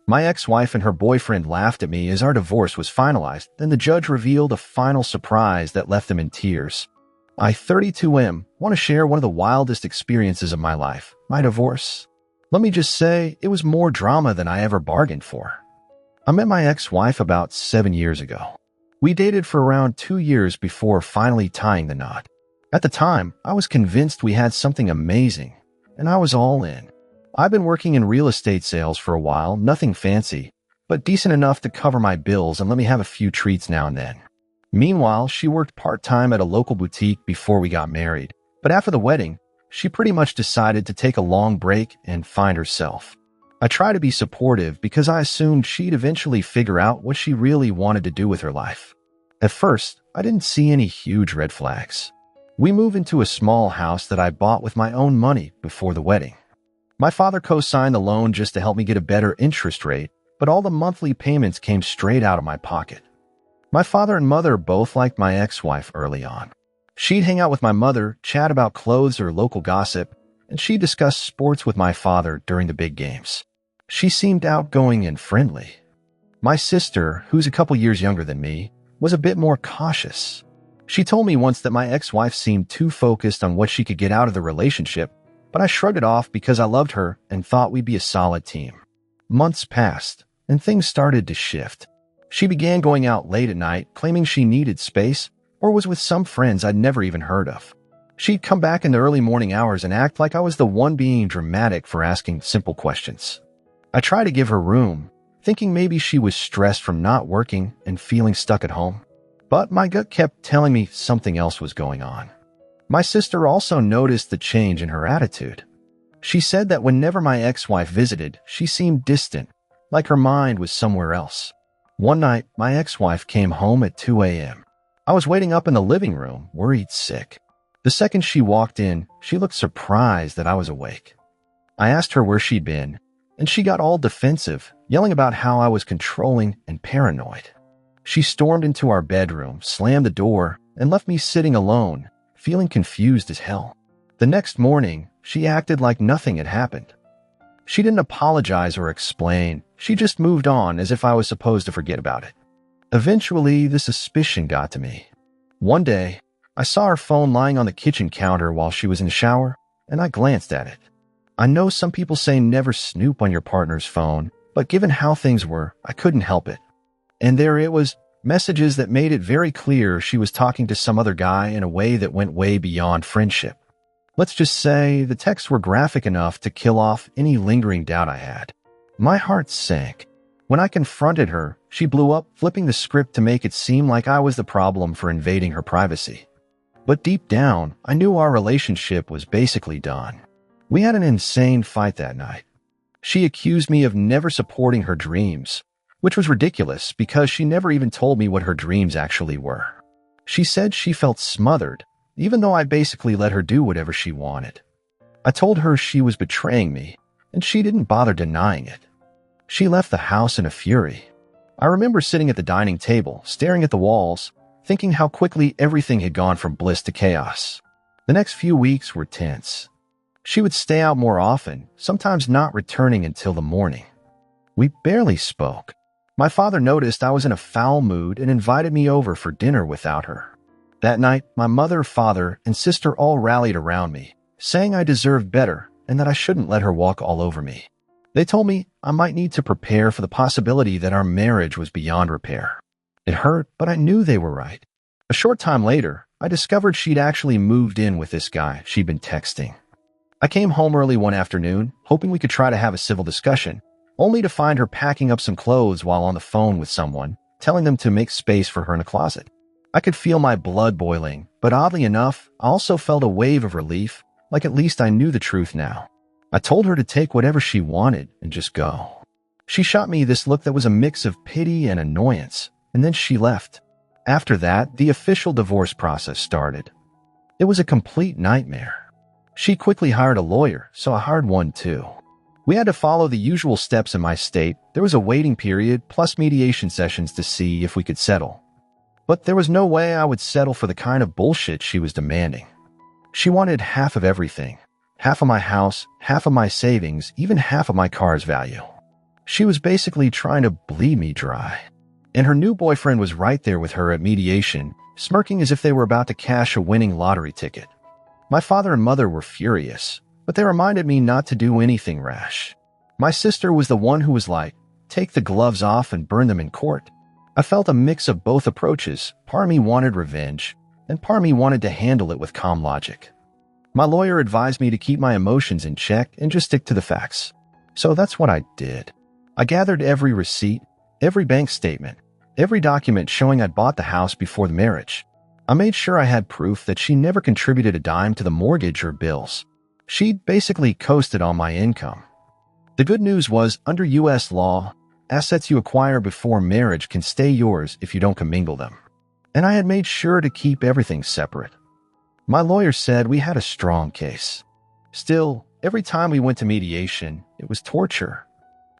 My ex-wife and her boyfriend laughed at me as our divorce was finalized. Then the judge revealed a final surprise that left them in tears. I, 32M, want to share one of the wildest experiences of my life, my divorce. Let me just say, it was more drama than I ever bargained for. I met my ex-wife about 7 years ago. We dated for around 2 years before finally tying the knot. At the time, I was convinced we had something amazing, and I was all in. I've been working in real estate sales for a while, nothing fancy, but decent enough to cover my bills and let me have a few treats now and then. Meanwhile, she worked part-time at a local boutique before we got married, but after the wedding, she pretty much decided to take a long break and find herself. I tried to be supportive because I assumed she'd eventually figure out what she really wanted to do with her life. At first, I didn't see any huge red flags. We moved into a small house that I bought with my own money before the wedding. My father co-signed the loan just to help me get a better interest rate, but all the monthly payments came straight out of my pocket. My father and mother both liked my ex-wife early on. She'd hang out with my mother, chat about clothes or local gossip, and she'd discuss sports with my father during the big games. She seemed outgoing and friendly. My sister, who's a couple years younger than me, was a bit more cautious. She told me once that my ex-wife seemed too focused on what she could get out of the relationship, but I shrugged it off because I loved her and thought we'd be a solid team. Months passed, and things started to shift. She began going out late at night, claiming she needed space, or was with some friends I'd never even heard of. She'd come back in the early morning hours and act like I was the one being dramatic for asking simple questions. I tried to give her room, thinking maybe she was stressed from not working and feeling stuck at home. But my gut kept telling me something else was going on. My sister also noticed the change in her attitude. She said that whenever my ex-wife visited, she seemed distant, like her mind was somewhere else. One night, my ex-wife came home at 2 a.m. I was waiting up in the living room, worried sick. The second she walked in, she looked surprised that I was awake. I asked her where she'd been, and she got all defensive, yelling about how I was controlling and paranoid. She stormed into our bedroom, slammed the door, and left me sitting alone, feeling confused as hell. The next morning, she acted like nothing had happened. She didn't apologize or explain. She just moved on as if I was supposed to forget about it. Eventually, the suspicion got to me. One day, I saw her phone lying on the kitchen counter while she was in the shower, and I glanced at it. I know some people say never snoop on your partner's phone, but given how things were, I couldn't help it. And there it was, messages that made it very clear she was talking to some other guy in a way that went way beyond friendship. Let's just say the texts were graphic enough to kill off any lingering doubt I had. My heart sank. When I confronted her, she blew up, flipping the script to make it seem like I was the problem for invading her privacy. But deep down, I knew our relationship was basically done. We had an insane fight that night. She accused me of never supporting her dreams, which was ridiculous because she never even told me what her dreams actually were. She said she felt smothered, even though I basically let her do whatever she wanted. I told her she was betraying me, and she didn't bother denying it. She left the house in a fury. I remember sitting at the dining table, staring at the walls, thinking how quickly everything had gone from bliss to chaos. The next few weeks were tense. She would stay out more often, sometimes not returning until the morning. We barely spoke. My father noticed I was in a foul mood and invited me over for dinner without her. That night, my mother, father, and sister all rallied around me, saying I deserved better and that I shouldn't let her walk all over me. They told me I might need to prepare for the possibility that our marriage was beyond repair. It hurt, but I knew they were right. A short time later, I discovered she'd actually moved in with this guy she'd been texting. I came home early one afternoon, hoping we could try to have a civil discussion, only to find her packing up some clothes while on the phone with someone, telling them to make space for her in a closet. I could feel my blood boiling, but oddly enough, I also felt a wave of relief, like at least I knew the truth now. I told her to take whatever she wanted and just go. She shot me this look that was a mix of pity and annoyance, and then she left. After that, the official divorce process started. It was a complete nightmare. She quickly hired a lawyer, so I hired one too. We had to follow the usual steps in my state. There was a waiting period plus mediation sessions to see if we could settle. But there was no way I would settle for the kind of bullshit she was demanding. She wanted half of everything. Half of my house, half of my savings, even half of my car's value. She was basically trying to bleed me dry. And her new boyfriend was right there with her at mediation, smirking as if they were about to cash a winning lottery ticket. My father and mother were furious, but they reminded me not to do anything rash. My sister was the one who was like, take the gloves off and burn them in court. I felt a mix of both approaches. Part of me wanted revenge, and part of me wanted to handle it with calm logic. My lawyer advised me to keep my emotions in check and just stick to the facts. So that's what I did. I gathered every receipt, every bank statement, every document showing I'd bought the house before the marriage. I made sure I had proof that she never contributed a dime to the mortgage or bills. She'd basically coasted on my income. The good news was, under U.S. law, assets you acquire before marriage can stay yours if you don't commingle them. And I had made sure to keep everything separate. My lawyer said we had a strong case. Still, every time we went to mediation, it was torture.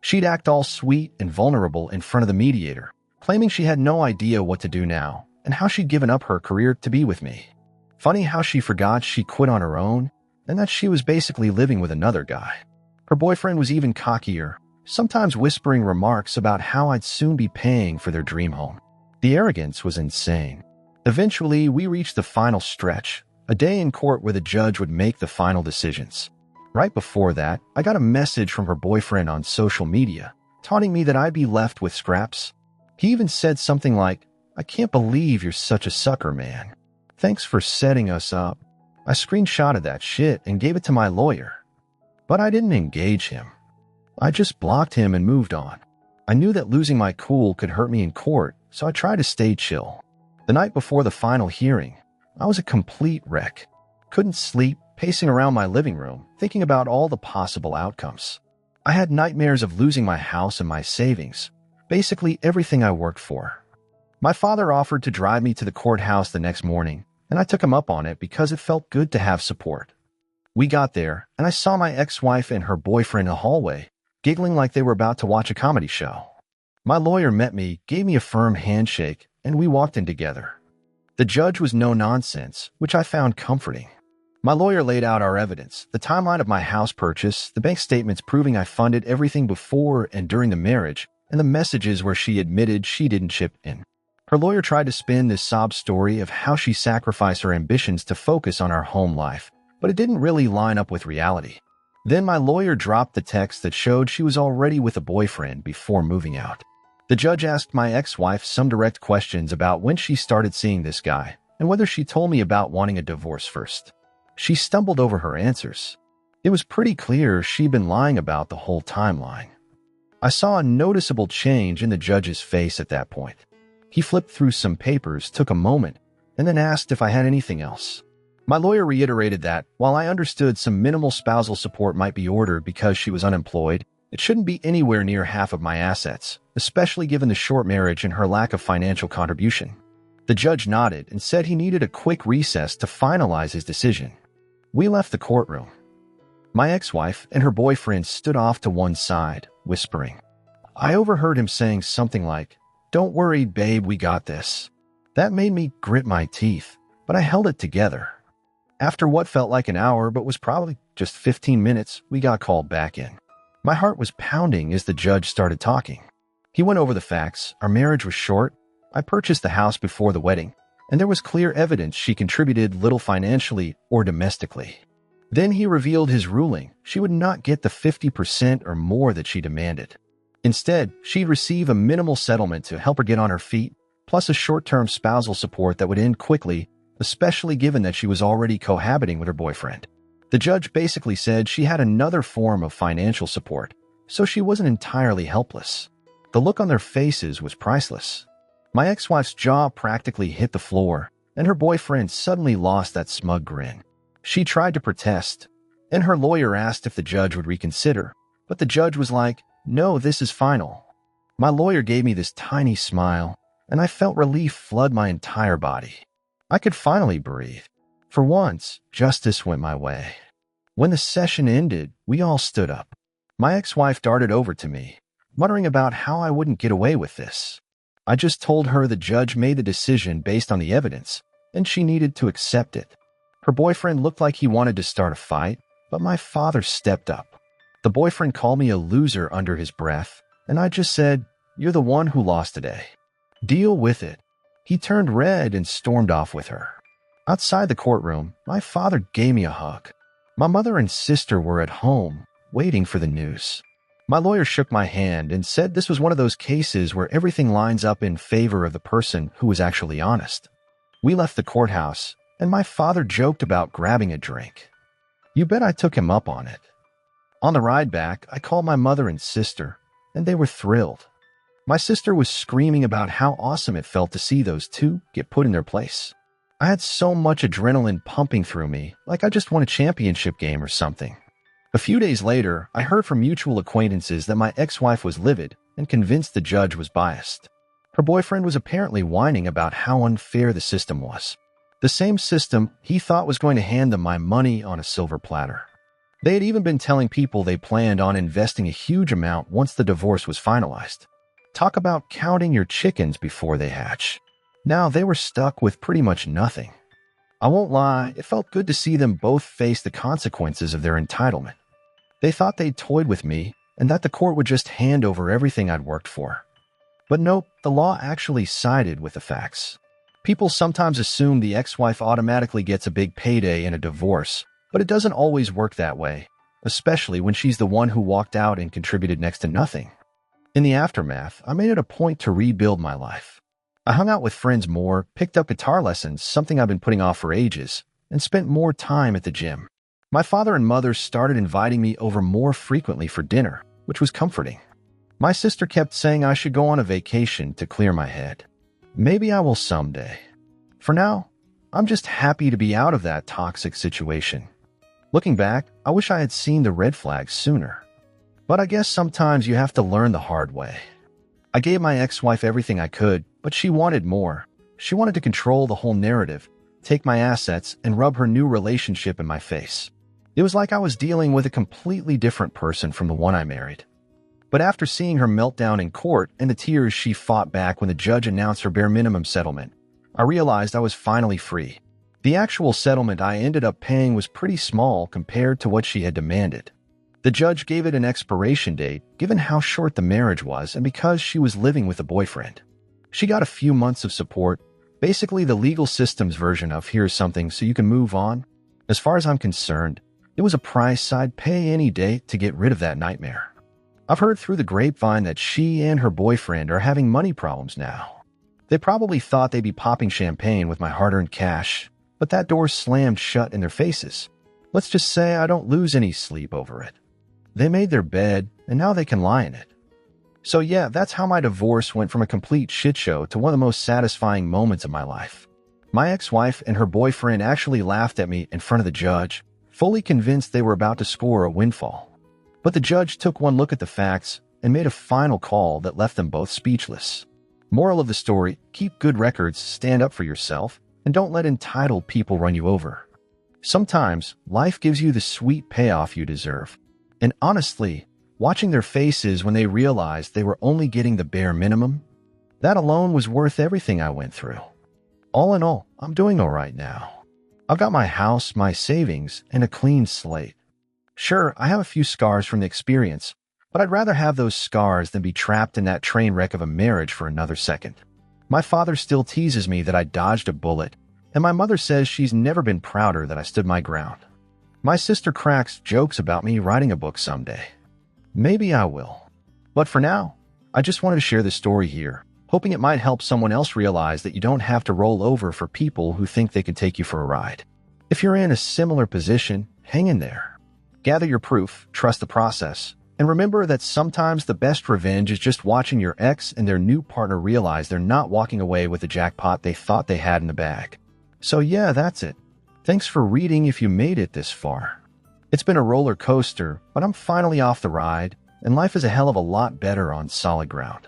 She'd act all sweet and vulnerable in front of the mediator, claiming she had no idea what to do now and how she'd given up her career to be with me. Funny how she forgot she quit on her own and that she was basically living with another guy. Her boyfriend was even cockier, sometimes whispering remarks about how I'd soon be paying for their dream home. The arrogance was insane. Eventually, we reached the final stretch, a day in court where the judge would make the final decisions. Right before that, I got a message from her boyfriend on social media, taunting me that I'd be left with scraps. He even said something like, I can't believe you're such a sucker, man. Thanks for setting us up. I screenshotted that shit and gave it to my lawyer. But I didn't engage him. I just blocked him and moved on. I knew that losing my cool could hurt me in court, so I tried to stay chill. The night before the final hearing, I was a complete wreck. Couldn't sleep, pacing around my living room, thinking about all the possible outcomes. I had nightmares of losing my house and my savings, basically everything I worked for. My father offered to drive me to the courthouse the next morning, and I took him up on it because it felt good to have support. We got there, and I saw my ex-wife and her boyfriend in the hallway, giggling like they were about to watch a comedy show. My lawyer met me, gave me a firm handshake, and we walked in together. The judge was no nonsense, which I found comforting. My lawyer laid out our evidence, the timeline of my house purchase, the bank statements proving I funded everything before and during the marriage, and the messages where she admitted she didn't chip in. Her lawyer tried to spin this sob story of how she sacrificed her ambitions to focus on our home life, but it didn't really line up with reality. Then my lawyer dropped the text that showed she was already with a boyfriend before moving out. The judge asked my ex-wife some direct questions about when she started seeing this guy and whether she told me about wanting a divorce first. She stumbled over her answers. It was pretty clear she'd been lying about the whole timeline. I saw a noticeable change in the judge's face at that point. He flipped through some papers, took a moment, and then asked if I had anything else. My lawyer reiterated that, while I understood some minimal spousal support might be ordered because she was unemployed, it shouldn't be anywhere near half of my assets, especially given the short marriage and her lack of financial contribution. The judge nodded and said he needed a quick recess to finalize his decision. We left the courtroom. My ex-wife and her boyfriend stood off to one side, whispering. I overheard him saying something like, "Don't worry, babe, we got this." That made me grit my teeth, but I held it together. After what felt like an hour but was probably just 15 minutes, we got called back in. My heart was pounding as the judge started talking. He went over the facts. Our marriage was short. I purchased the house before the wedding, and there was clear evidence she contributed little financially or domestically. Then he revealed his ruling. She would not get the 50% or more that she demanded. Instead, she'd receive a minimal settlement to help her get on her feet, plus a short-term spousal support that would end quickly, especially given that she was already cohabiting with her boyfriend. The judge basically said she had another form of financial support, so she wasn't entirely helpless. The look on their faces was priceless. My ex-wife's jaw practically hit the floor, and her boyfriend suddenly lost that smug grin. She tried to protest, and her lawyer asked if the judge would reconsider, but the judge was like, "No, this is final." My lawyer gave me this tiny smile, and I felt relief flood my entire body. I could finally breathe. For once, justice went my way. When the session ended, we all stood up. My ex-wife darted over to me, muttering about how I wouldn't get away with this. I just told her the judge made the decision based on the evidence, and she needed to accept it. Her boyfriend looked like he wanted to start a fight, but my father stepped up. The boyfriend called me a loser under his breath, and I just said, "You're the one who lost today. Deal with it." He turned red and stormed off with her. Outside the courtroom, my father gave me a hug. My mother and sister were at home, waiting for the news. My lawyer shook my hand and said this was one of those cases where everything lines up in favor of the person who was actually honest. We left the courthouse, and my father joked about grabbing a drink. You bet I took him up on it. On the ride back, I called my mother and sister, and they were thrilled. My sister was screaming about how awesome it felt to see those two get put in their place. I had so much adrenaline pumping through me, like I just won a championship game or something. A few days later, I heard from mutual acquaintances that my ex-wife was livid and convinced the judge was biased. Her boyfriend was apparently whining about how unfair the system was. The same system he thought was going to hand them my money on a silver platter. They had even been telling people they planned on investing a huge amount once the divorce was finalized. Talk about counting your chickens before they hatch. Now they were stuck with pretty much nothing. I won't lie, it felt good to see them both face the consequences of their entitlement. They thought they'd toyed with me and that the court would just hand over everything I'd worked for. But nope, the law actually sided with the facts. People sometimes assume the ex-wife automatically gets a big payday in a divorce, but it doesn't always work that way, especially when she's the one who walked out and contributed next to nothing. In the aftermath, I made it a point to rebuild my life. I hung out with friends more, picked up guitar lessons, something I've been putting off for ages, and spent more time at the gym. My father and mother started inviting me over more frequently for dinner, which was comforting. My sister kept saying I should go on a vacation to clear my head. Maybe I will someday. For now, I'm just happy to be out of that toxic situation. Looking back, I wish I had seen the red flags sooner. But I guess sometimes you have to learn the hard way. I gave my ex-wife everything I could, but she wanted more. She wanted to control the whole narrative, take my assets, and rub her new relationship in my face. It was like I was dealing with a completely different person from the one I married. But after seeing her meltdown in court and the tears she fought back when the judge announced her bare minimum settlement, I realized I was finally free. The actual settlement I ended up paying was pretty small compared to what she had demanded. The judge gave it an expiration date, given how short the marriage was and because she was living with a boyfriend. She got a few months of support, basically the legal system's version of "here's something so you can move on." As far as I'm concerned, it was a price I'd pay any day to get rid of that nightmare. I've heard through the grapevine that she and her boyfriend are having money problems now. They probably thought they'd be popping champagne with my hard-earned cash, but that door slammed shut in their faces. Let's just say I don't lose any sleep over it. They made their bed, and now they can lie in it. So yeah, that's how my divorce went from a complete shit show to one of the most satisfying moments of my life. My ex-wife and her boyfriend actually laughed at me in front of the judge, fully convinced they were about to score a windfall. But the judge took one look at the facts and made a final call that left them both speechless. Moral of the story, keep good records, stand up for yourself, and don't let entitled people run you over. Sometimes, life gives you the sweet payoff you deserve. And honestly, watching their faces when they realized they were only getting the bare minimum, that alone was worth everything I went through. All in all, I'm doing all right now. I've got my house, my savings, and a clean slate. Sure, I have a few scars from the experience, but I'd rather have those scars than be trapped in that train wreck of a marriage for another second. My father still teases me that I dodged a bullet, and my mother says she's never been prouder that I stood my ground. My sister cracks jokes about me writing a book someday. Maybe I will. But for now, I just wanted to share this story here, hoping it might help someone else realize that you don't have to roll over for people who think they can take you for a ride. If you're in a similar position, hang in there. Gather your proof, trust the process, and remember that sometimes the best revenge is just watching your ex and their new partner realize they're not walking away with the jackpot they thought they had in the bag. So yeah, that's it. Thanks for reading if you made it this far. It's been a roller coaster, but I'm finally off the ride, and life is a hell of a lot better on solid ground.